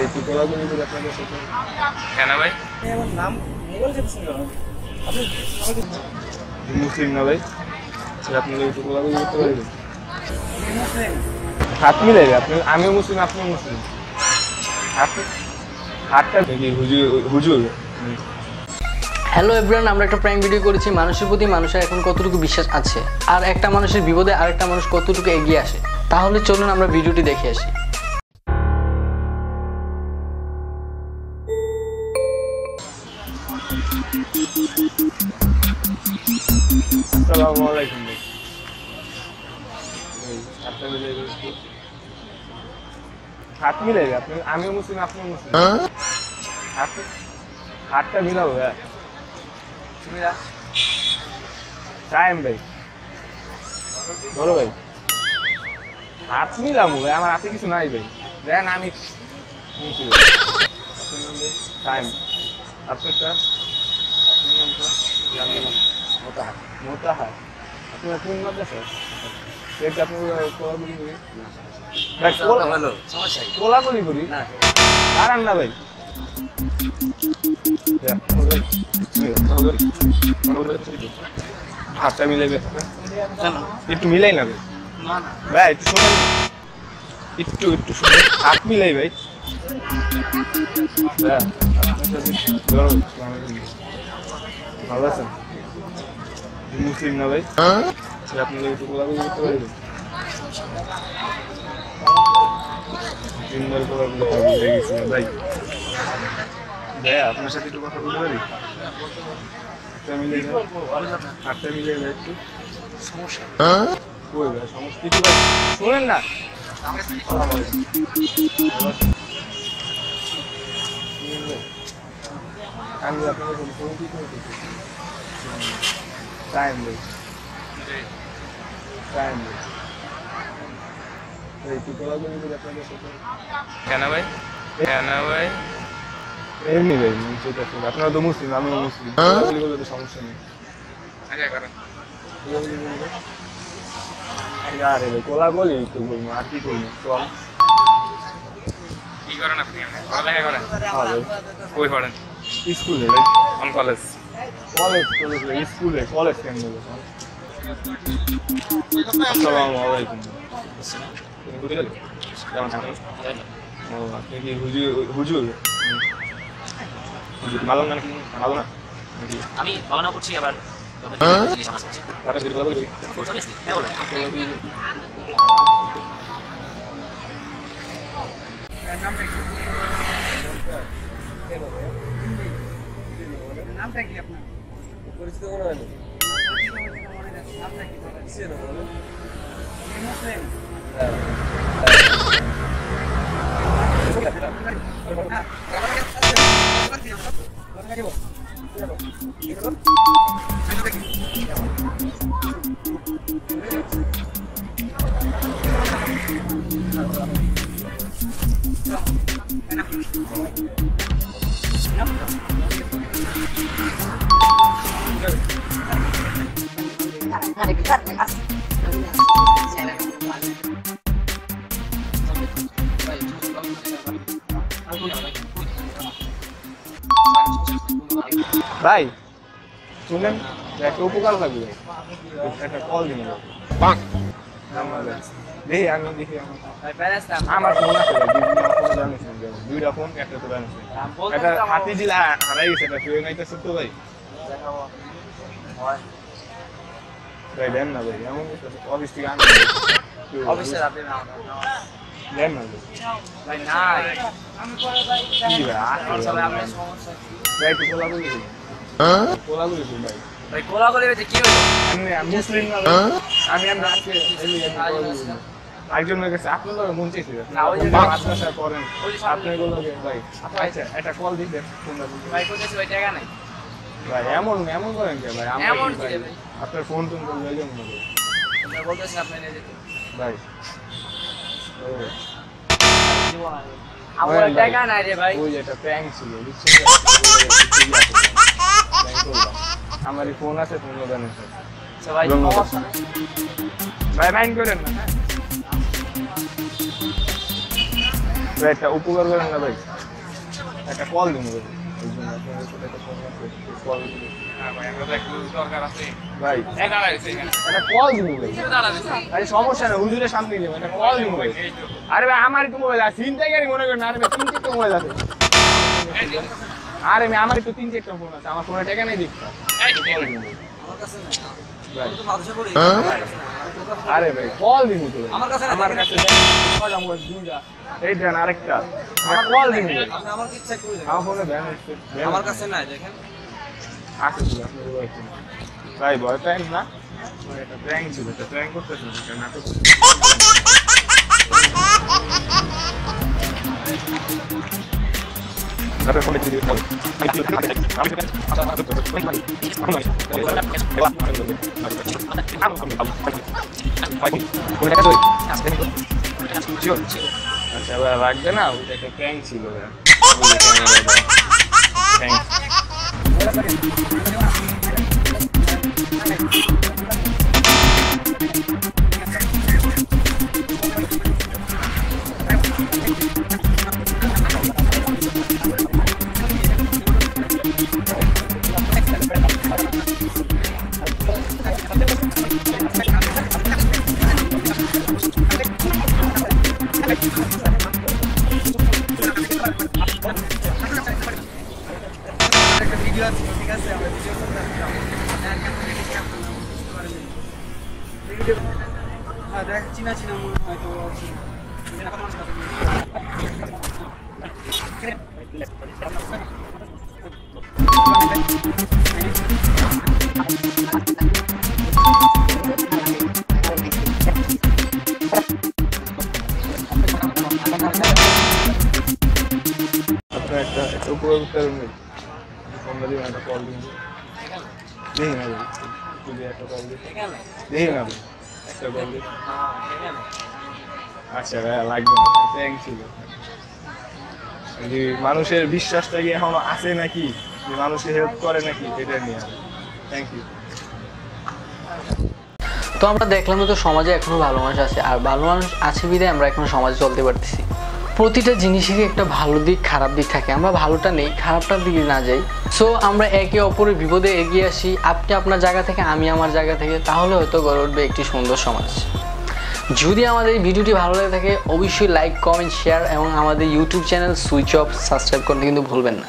এই তো কোলাগুলি করে আপনাদের সাথে কেন ভাই? আমার নাম মোবাইল দেখছেন কেন? আপনি মুসলিম না ভাই? আপনাদের এই তো কোলাগুলি করতে পারবেন? মুসলিম হাত মিলাই আপনি, আমিও মুসলিম আপনিও মুসলিম। হাতটা দেখি হুজুর। হ্যালো এভরিওয়ান, আমরা একটা প্র্যাঙ্ক ভিডিও করেছি। মানুষের প্রতি মানুষের এখন কতটুকু বিশ্বাস আছে, আর একটা মানুষের বিপদে আরেকটা মানুষ কতটুকু এগিয়ে আসে। তাহলে চলুন আমরা ভিডিওটি দেখে আসি। আসসালামু আলাইকুম ভাই। হাত মিলাই আপনি, আমিও মুসলিম আপনিও মুসলিম। হাতটা মিলাবো ভাই। টাইম ভাই বলো ভাই, হাত মিলাবো ভাই, আমার হাতে কিছু নাই ভাই। দেখেন আমি টাইম আপনারটা, মোতাহার আপনার কোন মাদ্রাসা? সেটা আপনি কোলাগুলি করি ভাই, কোলাগুলি করি দাঁড়ান না ভাই। হাতটা মিলাই একটু মিলাই না ভাই, ভাই একটু শোনেন, একটু শোনেন, হাত মিলাই ভাই। ভালো আছেন? মুসলিম না ভাই? আপনাদের একটু কোলাগুলি করতে পারবেন? তিনবার কোলাগুলি হয়ে গেছি না ভাই। ভাই আপনার সাথে একটু কথা বলতে পারি? হাতটা মিলে ভাই একটু সমস্যা কই ভাই, সমস্যা কিছু ভাই শোনেন না। আমি আপনাদের ফোন কি করতে টাইম ভাই, টাইম ভাই। এই তো কোলাগুলি করে আপনাদের সাথে কেন ভাই? কেন ভাই? এমনি ভাই, ঠিক আছে। আপনারা তো মুসলিম, আমিও মুসলিম, কোলাগুলি করলে তো সমস্যা নেই। আগে করেন। কোলাগুলি করলে আরে ভাই কোলাগুলি তো বলবো, আর কি করবো চল। কি করেন আপনি? পড়ালেখা করেন? হ্যাঁ ভাই, কই পড়েন? স্কুলে ভাই। কোন কলেজ? কলেজ ভাই, স্কুলে কলেজ কেন বলবো? আসসালামু আলাইকুম। কেমন থাকেন? ও আপনি কি হুজুর ভালো না নাকি? ভালো না আমি ভাবনা করছি আবার নামটা কি আপনার? পরিচিত মনে হয় না। নামটা কি মুসলিম? ভাই শুনেন, একটা উপকার লাগবে, একটা কল দিন দেখি। আমি দেখি আমার ফোন আছে দুইটা ফোন, একটা তো ব্যালেন্স নেই। একটা হাতি ছিল হারাই গেছে, এটা ফিরে নাইতেছে তো ভাই। ভাই দেন না ভাই, এমন অফিস থেকে আনবেন দেন না ভাই নাই কি ভাই ভাই একটু কোলাগুলি করি, কোলাগুলি করি ভাই। ভাই কোলা করে কি হলো? আমি মুসলিম না, আমি আজকে একজনের কাছে আপনার মন চাইছে মাদ্রাসা করেন আপনার গুলোকে ভাই। আচ্ছা একটা কল দিতে ভাই কোথায় ওই টাকা নাই ভাই, এমন এমন করেন কে ভাই? এমন কি ভাই ভাই? আপনার ফোন টোন করলে যাই না আপনি বলতেছেন আপনি নিয়ে যেতে ভাই। আমার টাকা নাই রে ভাই। ওই যে একটা প্র্যাঙ্ক ছিল বুঝছেন, আমার ফোন আছে ফোন দোকানে সবাই ভাই মাইন্ড করেন না। ভাই একটা উপকার করেন না ভাই, একটা কল দিন ভাই। এই জন্য আপনার সাথে একটা ফোন আছে, কল দিন হ্যাঁ ভাই, আমরা তো একটু দরকার আছে। ভাই। এই দাঁড়াইছে এখানে। একটা কল দিন ভাই। দাঁড়াইছে। আরে সমস্যা না, হুজুরের সামনে দিন, একটা কল দিন ভাই। এই তো। আরে ভাই আমারই তো মোবাইল আছে, চিন্তা করি মনে করেন, আরে ভাই 3-4টা মোবাইল আছে। এই তো। আরে ভাই আমারই তো 3-4টা ফোন আছে, আমার ফোনে টাকা নেই দেখতে। এই তো। আমার কাছে না। ভাই আমি তো মাদ্রাসা পড়ি। আরে ভাই কল দিন তো ভাই। আমার কাছে না, আমার কাছে ছয়টা মোবাইল, 2টা এই দেন আরেকটা, কল দিন ভাই। আপনি আমার কি চেক করে দেখেন। আমার ফোনে ব্যান আছে, আমার কাছে নাই দেখেন। আছে তো আপনার মোবাইল ফোন। ভাই ভয় পাইন না, আমার একটা প্র্যাঙ্ক ছিল, একটা প্র্যাঙ্ক করতেছিল, একটা নাটক ছিল। তারপরে ফোনে দিয়ে দিতে হবে। আচ্ছা ভাই রাখবে না, ওইটা একটা প্র্যাঙ্ক ছিল ভাই। থ্যাংকস। একটা ভিডিও আছে, ঠিক আছে? আমরা ভিডিও করতে আসলাম। ভিডিও দেখ চিনা চিনা মনে হয় তো আছে। এখানে কত মানুষ আছে? আপনার একটা উপকার করতে ফোনটা দিবেন, একটা কল দিন দেখি না ভাই, যদি একটা কল দিই দেখি না ভাই, একটা কল দিই। আচ্ছা ভাই লাগবে না, থ্যাংক ছিল। যে মানুষের বিশ্বাসটা কি এখনো আছে নাকি, যে মানুষকে হেল্প করে নাকি, এটা নিয়ে থ্যাংক ইউ। তো আমরা দেখলাম তো সমাজে এখনো ভালো মানুষ আছে, আর ভালো মানুষ আছে বিধায় আমরা এখনো সমাজে চলতে পারতেছি। প্রতিটা জিনিসেরই একটা ভালো দিক খারাপ দিক থাকে, আমরা ভালোটা নেই, খারাপটার দিকে না যাই। সো আমরা একে অপরের বিপদে এগিয়ে আসি, আপনি আপনার জায়গা থেকে আমি আমার জায়গা থেকে, তাহলে হয়তো গড়ে উঠবে একটি সুন্দর সমাজ। যদি আমাদের এই ভিডিওটি ভালো লাগে থাকে অবশ্যই লাইক কমেন্ট শেয়ার এবং আমাদের YouTube channel switch off subscribe করতে কিন্তু ভুলবেন না।